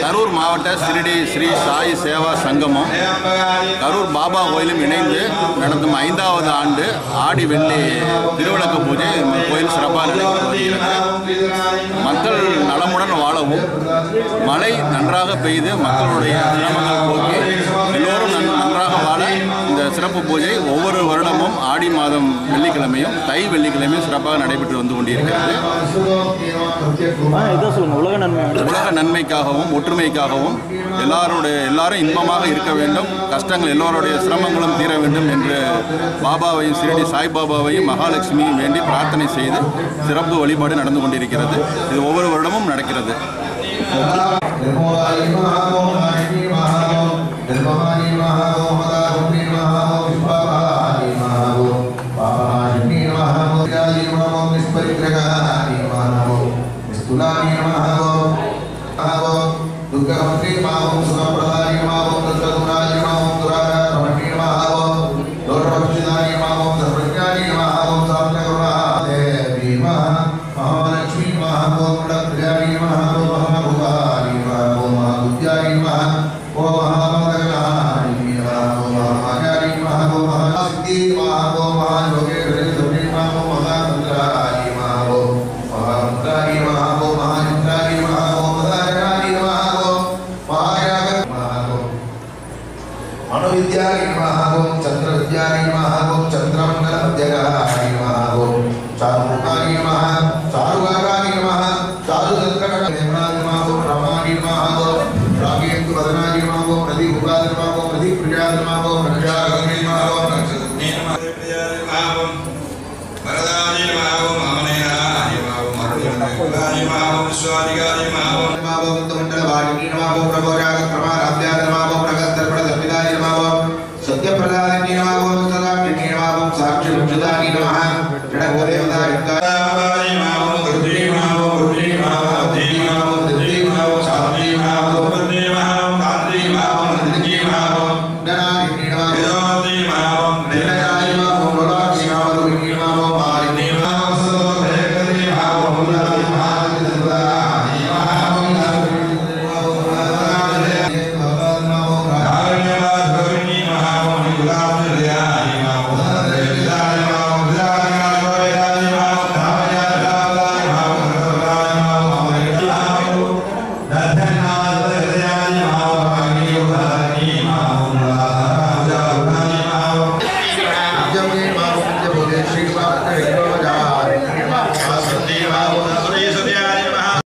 கரூர் மாவட்ட சிரிடி ஸ்ரீ சாய் சேவா சங்கமும் கரூர் பாபா கோயிலும் இணைந்து நடத்தும் 5வது ஆண்டு ஆடி வெள்ளி திருவிளக்கு பூஜை கோயில் சிறப்பாக நடைபெற்று வருகிறது. மக்கள் நலமுடன் வாழவும் மழை நன்றாக பெய்து மக்களுடைய சிரமங்கள் போக்கி எல்லோரும் நன்றாக வாழ இந்த சிறப்பு பூஜை ஒவ்வொரு வருடமும் ஆடி மாதம் வெள்ளிக்கிழமையும் தை வெள்ளிக்கிழமையும் சிறப்பாக நடைபெற்று வந்து கொண்டிருக்கிறது. உலக நன்மைக்காகவும் ஒற்றுமைக்காகவும் எல்லாரும் இன்பமாக இருக்க வேண்டும், கஷ்டங்கள் எல்லோருடைய சிரமங்களும் தீர வேண்டும் என்று பாபாவையும் சிரிடி சாய்பாபாவையும் மகாலட்சுமியும் வேண்டி பிரார்த்தனை செய்து சிறப்பு வழிபாடு நடந்து கொண்டிருக்கிறது. இது ஒவ்வொரு வருடமும் நடக்கிறது.